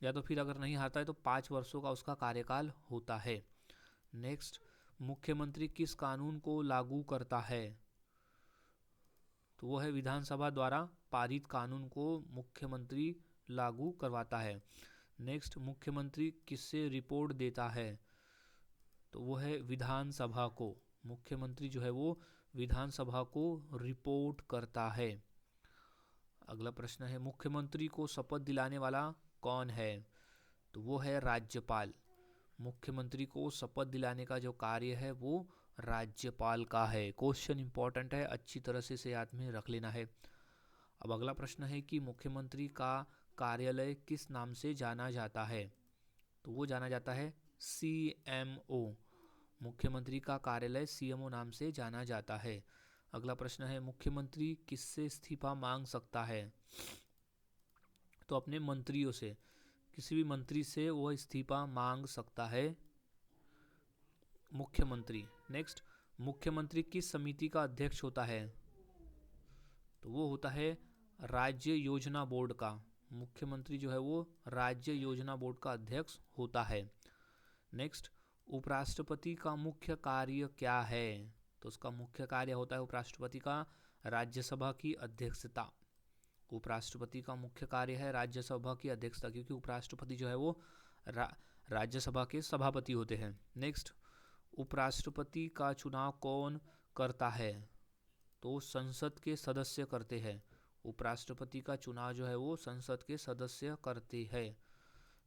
या तो फिर अगर नहीं हारता है तो 5 वर्षों का उसका कार्यकाल होता है। नेक्स्ट, मुख्यमंत्री किस कानून को लागू करता है? तो वो है विधानसभा द्वारा पारित कानून को मुख्यमंत्री लागू करवाता है। नेक्स्ट, मुख्यमंत्री किससे रिपोर्ट देता है? तो वो है विधानसभा को। मुख्यमंत्री जो है वो विधानसभा को रिपोर्ट करता है। अगला प्रश्न है, मुख्यमंत्री को शपथ दिलाने वाला कौन है? तो वो है राज्यपाल। मुख्यमंत्री को शपथ दिलाने का जो कार्य है वो राज्यपाल का है। क्वेश्चन इंपॉर्टेंट है, अच्छी तरह से इसे याद में रख लेना है। अब अगला प्रश्न है कि मुख्यमंत्री का कार्यालय किस नाम से जाना जाता है? तो वो जाना जाता है CMO। मुख्यमंत्री का कार्यालय CMO नाम से जाना जाता है। अगला प्रश्न है, मुख्यमंत्री किससे इस्तीफा मांग सकता है? तो अपने मंत्रियों से, किसी भी मंत्री से वो इस्तीफा मांग सकता है मुख्यमंत्री। नेक्स्ट, मुख्यमंत्री किस समिति का अध्यक्ष होता है? तो वो होता है राज्य योजना बोर्ड का। मुख्यमंत्री जो है वो राज्य योजना बोर्ड का अध्यक्ष होता है। नेक्स्ट, उपराष्ट्रपति का मुख्य कार्य क्या है? तो उसका मुख्य कार्य होता है उपराष्ट्रपति का राज्यसभा की अध्यक्षता। उपराष्ट्रपति का मुख्य कार्य है राज्यसभा की अध्यक्षता, क्योंकि उपराष्ट्रपति जो है वो राज्यसभा के सभापति होते हैं। नेक्स्ट, उपराष्ट्रपति का चुनाव कौन करता है? तो संसद के सदस्य करते हैं। उपराष्ट्रपति का चुनाव जो है वो संसद के सदस्य करते हैं।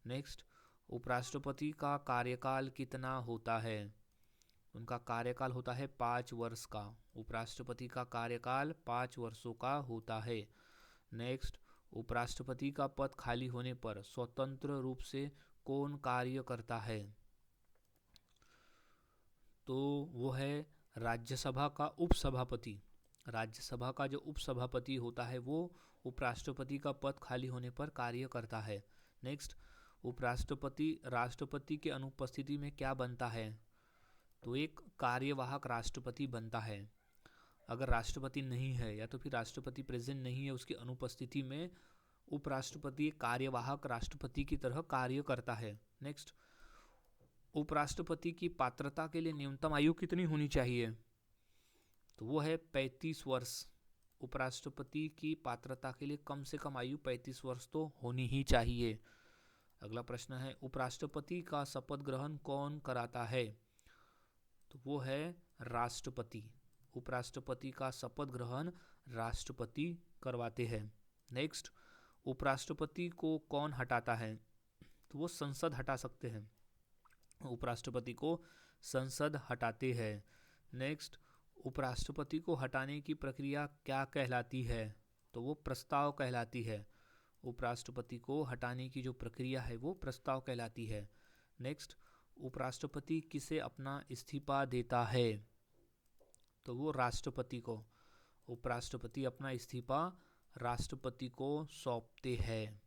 नेक्स्ट, उपराष्ट्रपति का कार्यकाल कितना होता है? उनका कार्यकाल होता है 5 वर्ष का। उपराष्ट्रपति का कार्यकाल 5 वर्षों का होता है। नेक्स्ट, उपराष्ट्रपति का पद खाली होने पर स्वतंत्र रूप से कौन कार्य करता है? तो वो है राज्यसभा का उपसभापति। राज्यसभा का जो उपसभापति होता है वो उपराष्ट्रपति का पद खाली होने पर कार्य करता है। नेक्स्ट, उपराष्ट्रपति राष्ट्रपति के अनुपस्थिति में क्या बनता है? तो एक कार्यवाहक राष्ट्रपति बनता है। अगर राष्ट्रपति नहीं है या तो फिर राष्ट्रपति प्रेजेंट नहीं है, उसकी अनुपस्थिति में उपराष्ट्रपति एक कार्यवाहक राष्ट्रपति की तरह कार्य करता है। नेक्स्ट, उपराष्ट्रपति की पात्रता के लिए न्यूनतम आयु कितनी होनी चाहिए? तो वो है 35 वर्ष। उपराष्ट्रपति की पात्रता के लिए कम से कम आयु 35 वर्ष तो होनी ही चाहिए। अगला प्रश्न है, उपराष्ट्रपति का शपथ ग्रहण कौन कराता है? तो वो है राष्ट्रपति। उपराष्ट्रपति का शपथ ग्रहण राष्ट्रपति करवाते हैं। नेक्स्ट, उपराष्ट्रपति को कौन हटाता है? तो वो संसद हटा सकते हैं। उपराष्ट्रपति को संसद हटाते हैं। नेक्स्ट, उपराष्ट्रपति को हटाने की प्रक्रिया क्या कहलाती है? तो वो प्रस्ताव कहलाती है। उपराष्ट्रपति को हटाने की जो प्रक्रिया है वो प्रस्ताव कहलाती है। नेक्स्ट, उपराष्ट्रपति किसे अपना इस्तीफा देता है? तो वो राष्ट्रपति को। उपराष्ट्रपति अपना इस्तीफा राष्ट्रपति को सौंपते हैं।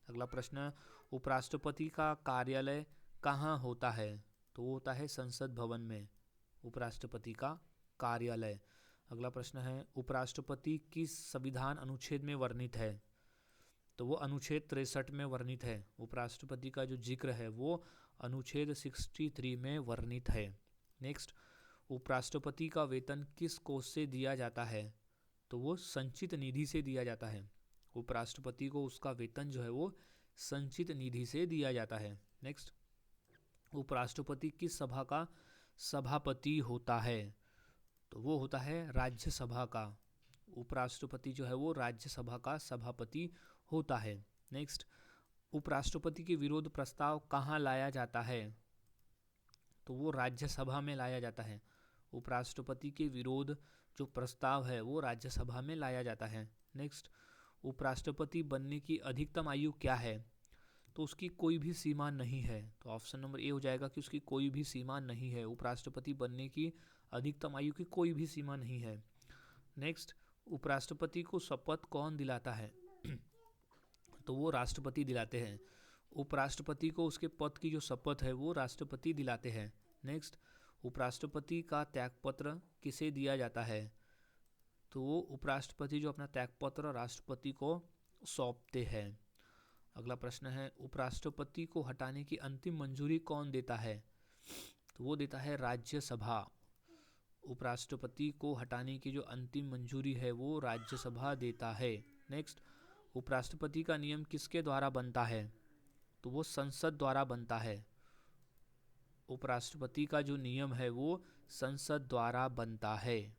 अगला प्रश्न, उपराष्ट्रपति का कार्यालय कहाँ होता है? तो वो होता है संसद भवन में उपराष्ट्रपति का कार्यालय। अगला प्रश्न है, उपराष्ट्रपति किस संविधान अनुच्छेद में वर्णित है? तो वो अनुच्छेद 63 में वर्णित है। उपराष्ट्रपति का जो जिक्र है वो अनुच्छेद 63 में वर्णित है। नेक्स्ट, उपराष्ट्रपति का वेतन किस कोष से दिया जाता है? तो वो संचित निधि से दिया जाता है। उपराष्ट्रपति को उसका वेतन जो है वो संचित निधि से दिया जाता है। नेक्स्ट, उपराष्ट्रपति किस सभा का सभापति होता है? तो वो होता है राज्यसभा का। उपराष्ट्रपति जो है वो राज्यसभा का सभापति होता है। नेक्स्ट, उपराष्ट्रपति के विरोध प्रस्ताव कहाँ लाया जाता है? तो वो राज्यसभा में लाया जाता है। उपराष्ट्रपति के विरोध जो प्रस्ताव है वो राज्यसभा में लाया जाता है। नेक्स्ट, उपराष्ट्रपति बनने की अधिकतम आयु क्या है? तो उसकी कोई भी सीमा नहीं है। तो ऑप्शन नंबर ए हो जाएगा कि उसकी कोई भी सीमा नहीं है। उपराष्ट्रपति बनने की अधिकतम आयु की कोई भी सीमा नहीं है। नेक्स्ट, उपराष्ट्रपति को शपथ कौन दिलाता है? तो वो राष्ट्रपति दिलाते हैं। उपराष्ट्रपति को उसके पद की जो शपथ है वो राष्ट्रपति दिलाते हैं। नेक्स्ट, उपराष्ट्रपति का त्यागपत्र किसे दिया जाता है? तो वो उपराष्ट्रपति जो अपना त्यागपत्र राष्ट्रपति को सौंपते हैं। अगला प्रश्न है, उपराष्ट्रपति को हटाने की अंतिम मंजूरी कौन देता है? तो वो देता है राज्यसभा। उपराष्ट्रपति को हटाने की जो अंतिम मंजूरी है वो राज्यसभा देता है। नेक्स्ट, उपराष्ट्रपति का नियम किसके द्वारा बनता है? तो वो संसद द्वारा बनता है। उपराष्ट्रपति का जो नियम है वो संसद द्वारा बनता है।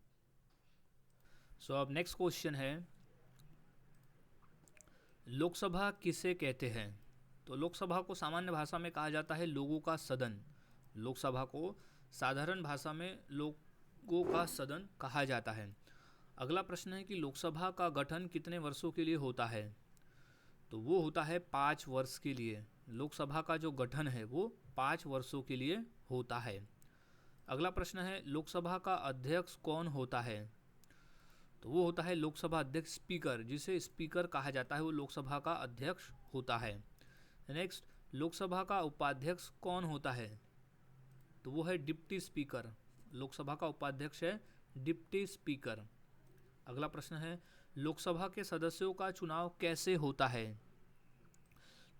सो अब नेक्स्ट क्वेश्चन है, लोकसभा किसे कहते हैं? तो लोकसभा को सामान्य भाषा में कहा जाता है लोगों का सदन। लोकसभा को साधारण भाषा में लोगों का सदन कहा जाता है। अगला प्रश्न है कि लोकसभा का गठन कितने वर्षों के लिए होता है? तो वो होता है 5 वर्ष के लिए। लोकसभा का जो गठन है वो 5 वर्षों के लिए होता है। अगला प्रश्न है, लोकसभा का अध्यक्ष कौन होता है? तो वो होता है लोकसभा अध्यक्ष, स्पीकर, जिसे स्पीकर कहा जाता है वो लोकसभा का अध्यक्ष होता है। नेक्स्ट, लोकसभा का उपाध्यक्ष कौन होता है? तो वो है डिप्टी स्पीकर। लोकसभा का उपाध्यक्ष है डिप्टी स्पीकर। अगला प्रश्न है, लोकसभा के सदस्यों का चुनाव कैसे होता है?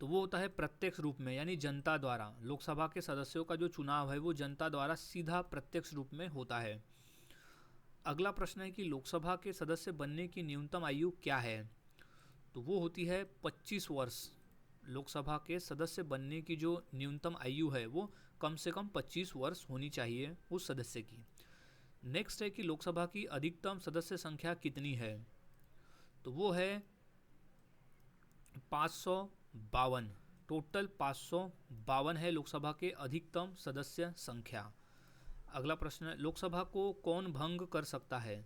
तो वो होता है प्रत्यक्ष रूप में, यानी जनता द्वारा। लोकसभा के सदस्यों का जो चुनाव है वो जनता द्वारा सीधा प्रत्यक्ष रूप में होता है। अगला प्रश्न है कि लोकसभा के सदस्य बनने की न्यूनतम आयु क्या है? तो वो होती है 25 वर्ष। लोकसभा के सदस्य बनने की जो न्यूनतम आयु है वो कम से कम 25 वर्ष होनी चाहिए उस सदस्य की। नेक्स्ट है कि लोकसभा की अधिकतम सदस्य संख्या कितनी है? तो वो है 552। टोटल 552 है लोकसभा के अधिकतम सदस्य संख्या। अगला प्रश्न है, लोकसभा को कौन भंग कर सकता है?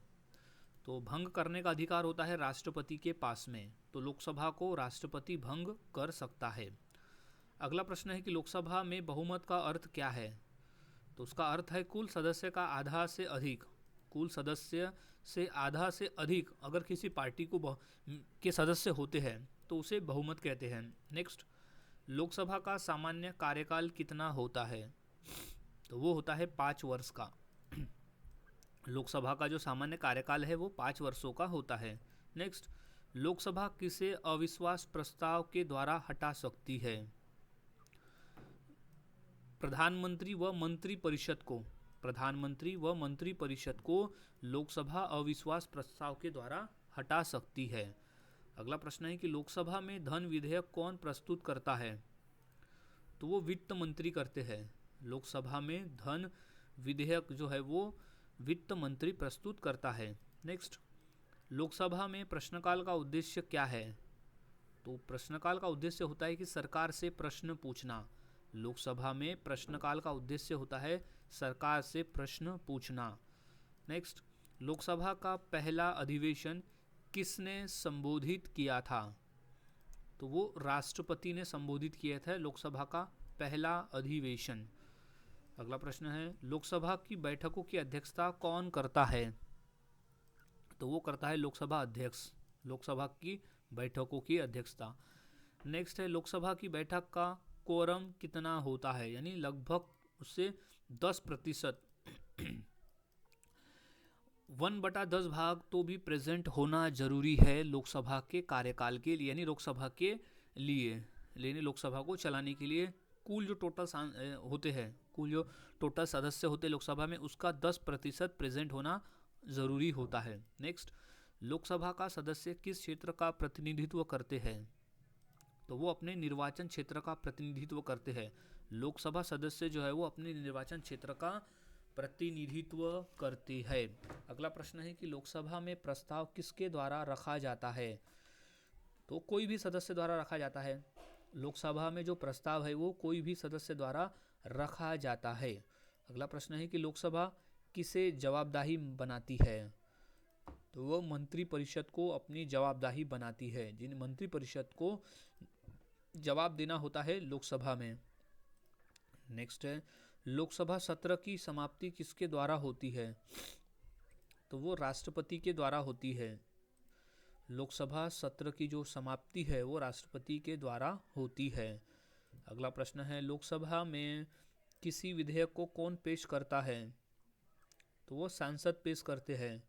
तो भंग करने का अधिकार होता है राष्ट्रपति के पास में। तो लोकसभा को राष्ट्रपति भंग कर सकता है। अगला प्रश्न है कि लोकसभा में बहुमत का अर्थ क्या है? तो उसका अर्थ है कुल सदस्य का आधा से अधिक। कुल सदस्य से आधा से अधिक अगर किसी पार्टी को के सदस्य होते हैं तो उसे बहुमत कहते हैं। नेक्स्ट, लोकसभा का सामान्य कार्यकाल कितना होता है? तो वो होता है 5 वर्ष का। लोकसभा का जो सामान्य कार्यकाल है वो 5 वर्षों का होता है। नेक्स्ट, लोकसभा किसे अविश्वास प्रस्ताव के द्वारा हटा सकती है? प्रधानमंत्री व मंत्रिपरिषद को। प्रधानमंत्री व मंत्रिपरिषद को लोकसभा अविश्वास प्रस्ताव के द्वारा हटा सकती है। अगला प्रश्न है कि लोकसभा में धन विधेयक कौन प्रस्तुत करता है? तो वो वित्त मंत्री करते हैं। लोकसभा में धन विधेयक जो है वो वित्त मंत्री प्रस्तुत करता है। नेक्स्ट, लोकसभा में प्रश्नकाल का उद्देश्य क्या है? तो प्रश्नकाल का उद्देश्य होता है कि सरकार से प्रश्न पूछना। लोकसभा में प्रश्नकाल का उद्देश्य होता है सरकार से प्रश्न पूछना। नेक्स्ट, लोकसभा का पहला अधिवेशन किसने संबोधित किया था? तो वो राष्ट्रपति ने संबोधित किया था लोकसभा का पहला अधिवेशन। अगला प्रश्न है, लोकसभा की बैठकों की अध्यक्षता कौन करता है? तो वो करता है लोकसभा अध्यक्ष। लोकसभा की बैठकों की अध्यक्षता। नेक्स्ट है, लोकसभा की बैठक का कोरम कितना होता है? यानी लगभग उससे 10%। 1/10 भाग तो भी प्रेजेंट होना जरूरी है लोकसभा के कार्यकाल के लिए, यानी लोकसभा के लिए, यानी लोकसभा को चलाने के लिए कुल जो टोटल होते हैं, कुल जो टोटल सदस्य होते हैं लोकसभा में, उसका 10% प्रेजेंट होना ज़रूरी होता है। नेक्स्ट, लोकसभा का सदस्य किस क्षेत्र का प्रतिनिधित्व करते हैं? तो वो अपने निर्वाचन क्षेत्र का प्रतिनिधित्व करते हैं। लोकसभा सदस्य जो है वो अपने निर्वाचन क्षेत्र का प्रतिनिधित्व करती है। अगला प्रश्न है कि लोकसभा में प्रस्ताव किसके द्वारा रखा जाता है? तो कोई भी सदस्य द्वारा रखा जाता है। लोकसभा में जो प्रस्ताव है वो कोई भी सदस्य द्वारा रखा जाता है। अगला प्रश्न है कि लोकसभा किसे जवाबदेही बनाती है? तो वो मंत्रिपरिषद को अपनी जवाबदेही बनाती है, जिन मंत्रिपरिषद को जवाब देना होता है लोकसभा में। नेक्स्ट है, लोकसभा सत्र की समाप्ति किसके द्वारा होती है? तो वो राष्ट्रपति के द्वारा होती है। लोकसभा सत्र की जो समाप्ति है वो राष्ट्रपति के द्वारा होती है। अगला प्रश्न है, लोकसभा में किसी विधेयक को कौन पेश करता है? तो वो सांसद पेश करते हैं।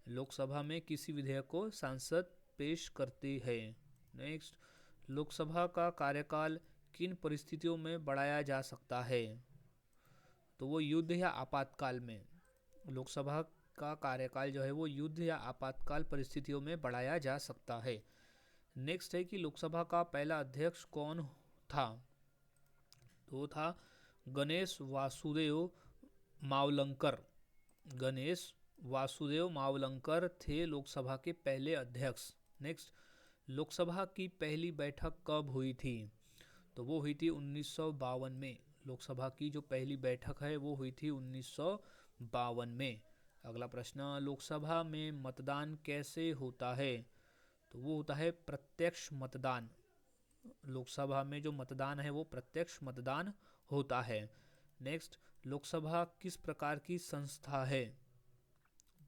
लोकसभा में किसी विधेयक को सांसद पेश करते हैं। नेक्स्ट, लोकसभा का कार्यकाल किन परिस्थितियों में बढ़ाया जा सकता है? तो वो युद्ध या आपातकाल में। लोकसभा का कार्यकाल जो है वो युद्ध या आपातकाल परिस्थितियों में बढ़ाया जा सकता है। नेक्स्ट है कि लोकसभा का पहला अध्यक्ष कौन था? तो था गणेश वासुदेव मावलंकर। गणेश वासुदेव मावलंकर थे लोकसभा के पहले अध्यक्ष। नेक्स्ट, लोकसभा की पहली बैठक कब हुई थी? तो वो हुई थी 1952 में। लोकसभा की जो पहली बैठक है वो हुई थी 1952 में। अगला प्रश्न, लोकसभा में मतदान कैसे होता है? तो वो होता है प्रत्यक्ष मतदान। लोकसभा में जो मतदान है वो प्रत्यक्ष मतदान होता है। नेक्स्ट, लोकसभा किस प्रकार की संस्था है?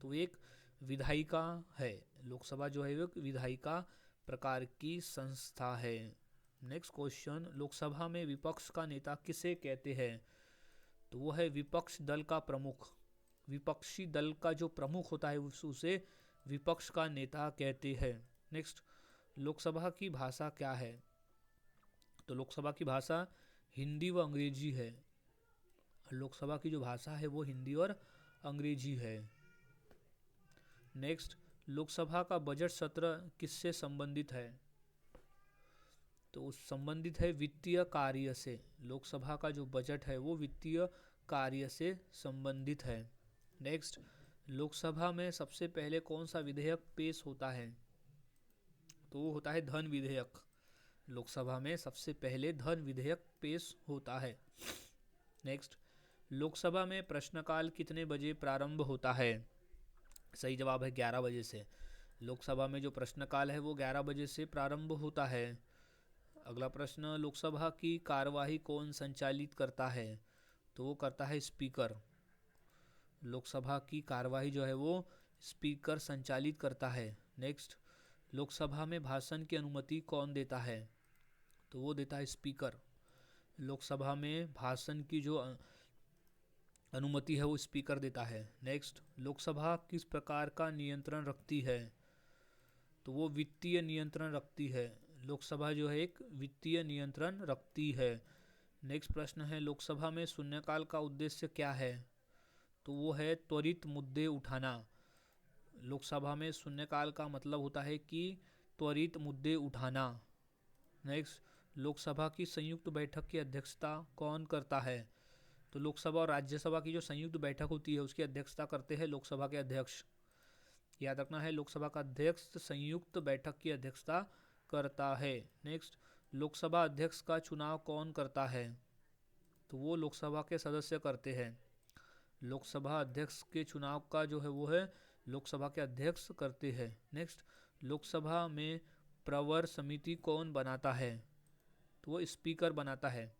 तो एक विधायिका है। लोकसभा जो है वो विधायिका प्रकार की संस्था है। नेक्स्ट क्वेश्चन, लोकसभा में विपक्ष का नेता किसे कहते हैं? तो वो है विपक्ष दल का प्रमुख। विपक्षी दल का जो प्रमुख होता है उसे विपक्ष का नेता कहते हैं। नेक्स्ट, लोकसभा की भाषा क्या है? तो लोकसभा की भाषा हिंदी व अंग्रेजी है। लोकसभा की जो भाषा है वो हिंदी और अंग्रेजी है। नेक्स्ट, लोकसभा का बजट सत्र किससे संबंधित है? तो संबंधित है वित्तीय कार्य से। लोकसभा का जो बजट है वो वित्तीय कार्य से संबंधित है। नेक्स्ट, लोकसभा में सबसे पहले कौन सा विधेयक पेश होता है? तो वो होता है धन विधेयक। लोकसभा में सबसे पहले धन विधेयक पेश होता है। नेक्स्ट, लोकसभा में प्रश्नकाल कितने बजे प्रारंभ होता है? सही जवाब है 11 बजे से। लोकसभा में जो प्रश्नकाल है वो 11 बजे से प्रारंभ होता है। अगला प्रश्न, लोकसभा की कार्यवाही कौन संचालित करता है? तो वो करता है स्पीकर। लोकसभा की कार्यवाही जो है वो स्पीकर संचालित करता है। नेक्स्ट, लोकसभा में भाषण की अनुमति कौन देता है? तो वो देता है स्पीकर। लोकसभा में भाषण की जो अनुमति है वो स्पीकर देता है। नेक्स्ट, लोकसभा किस प्रकार का नियंत्रण रखती है? तो वो वित्तीय नियंत्रण रखती है। लोकसभा जो है एक वित्तीय नियंत्रण रखती है। नेक्स्ट प्रश्न है, लोकसभा में शून्यकाल का उद्देश्य क्या है? तो वो है त्वरित मुद्दे उठाना। लोकसभा में शून्यकाल का मतलब होता है कि त्वरित मुद्दे उठाना। नेक्स्ट, लोकसभा की संयुक्त बैठक की अध्यक्षता कौन करता है? तो लोकसभा और राज्यसभा की जो संयुक्त बैठक होती है उसकी अध्यक्षता करते हैं लोकसभा के अध्यक्ष। याद रखना है, लोकसभा का अध्यक्ष संयुक्त बैठक की अध्यक्षता करता है। नेक्स्ट, लोकसभा अध्यक्ष का चुनाव कौन करता है? तो वो लोकसभा के सदस्य करते हैं। लोकसभा अध्यक्ष के चुनाव का जो है वो है लोकसभा के अध्यक्ष करते हैं। नेक्स्ट, लोकसभा में प्रवर समिति कौन बनाता है? तो वो स्पीकर बनाता है।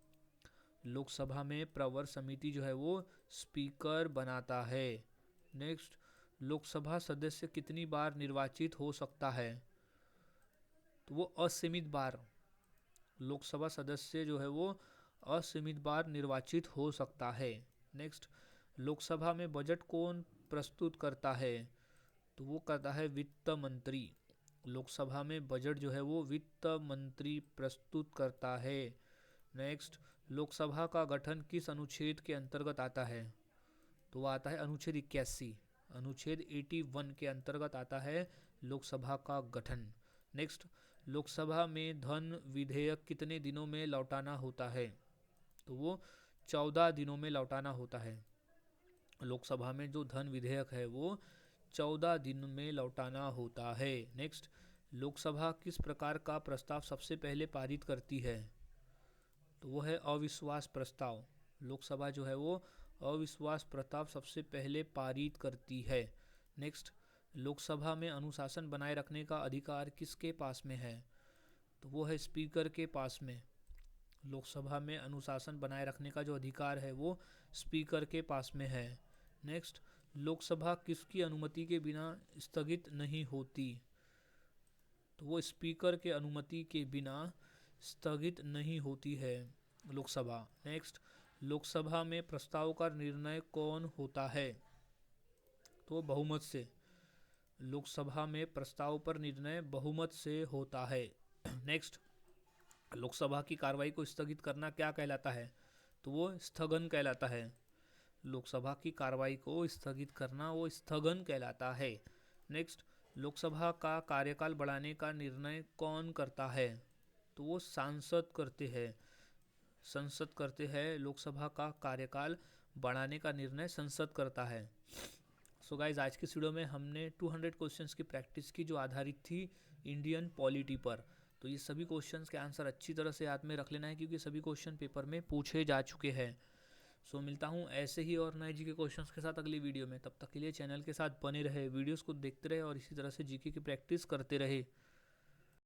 लोकसभा में प्रवर समिति जो है वो स्पीकर बनाता है। नेक्स्ट, लोकसभा सदस्य कितनी बार निर्वाचित हो सकता है? तो वो असीमित बार। लोकसभा सदस्य जो है वो असीमित बार निर्वाचित हो सकता है। नेक्स्ट, लोकसभा में बजट कौन प्रस्तुत करता है? तो वो करता है वित्त मंत्री। लोकसभा में बजट जो है वो वित्त मंत्री प्रस्तुत करता है। नेक्स्ट, लोकसभा का गठन किस अनुच्छेद के अंतर्गत आता है? तो वो आता है अनुच्छेद 81। अनुच्छेद 81 के अंतर्गत आता है लोकसभा का गठन। नेक्स्ट, लोकसभा में धन विधेयक कितने दिनों में लौटाना होता है? तो वो 14 दिनों में लौटाना होता है। लोकसभा में जो धन विधेयक है वो 14 दिन में लौटाना होता है। नेक्स्ट, लोकसभा किस प्रकार का प्रस्ताव सबसे पहले पारित करती है? तो वो है अविश्वास प्रस्ताव। लोकसभा जो है वो अविश्वास प्रस्ताव सबसे पहले पारित करती है। नेक्स्ट, लोकसभा में अनुशासन बनाए रखने का अधिकार किसके पास में है? तो वो है स्पीकर के पास में। लोकसभा में अनुशासन बनाए रखने का जो अधिकार है वो स्पीकर के पास में है। नेक्स्ट, लोकसभा किसकी अनुमति के बिना स्थगित नहीं होती? तो वो स्पीकर के अनुमति के बिना स्थगित नहीं होती है लोकसभा। नेक्स्ट, लोकसभा में प्रस्ताव का निर्णय कौन होता है? तो बहुमत से। लोकसभा में प्रस्ताव पर निर्णय बहुमत से होता है। नेक्स्ट, लोकसभा की कार्रवाई को स्थगित करना क्या कहलाता है? तो वो स्थगन कहलाता है। लोकसभा की कार्रवाई को स्थगित करना वो स्थगन कहलाता है। नेक्स्ट, लोकसभा का कार्यकाल बढ़ाने का निर्णय कौन करता है? तो वो सांसद करते हैं। संसद करते हैं। लोकसभा का कार्यकाल बढ़ाने का निर्णय संसद करता है। सो गाइज, आज की इस वीडियो में हमने 200 क्वेश्चंस की प्रैक्टिस की जो आधारित थी इंडियन पॉलिटी पर। तो ये सभी क्वेश्चंस के आंसर अच्छी तरह से याद में रख लेना है क्योंकि सभी क्वेश्चन पेपर में पूछे जा चुके हैं। सो मिलता हूँ ऐसे ही और नए जीके क्वेश्चंस के साथ अगली वीडियो में। तब तक के लिए चैनल के साथ बने रहे, वीडियोस को देखते रहे और इसी तरह से जीके की प्रैक्टिस करते रहे।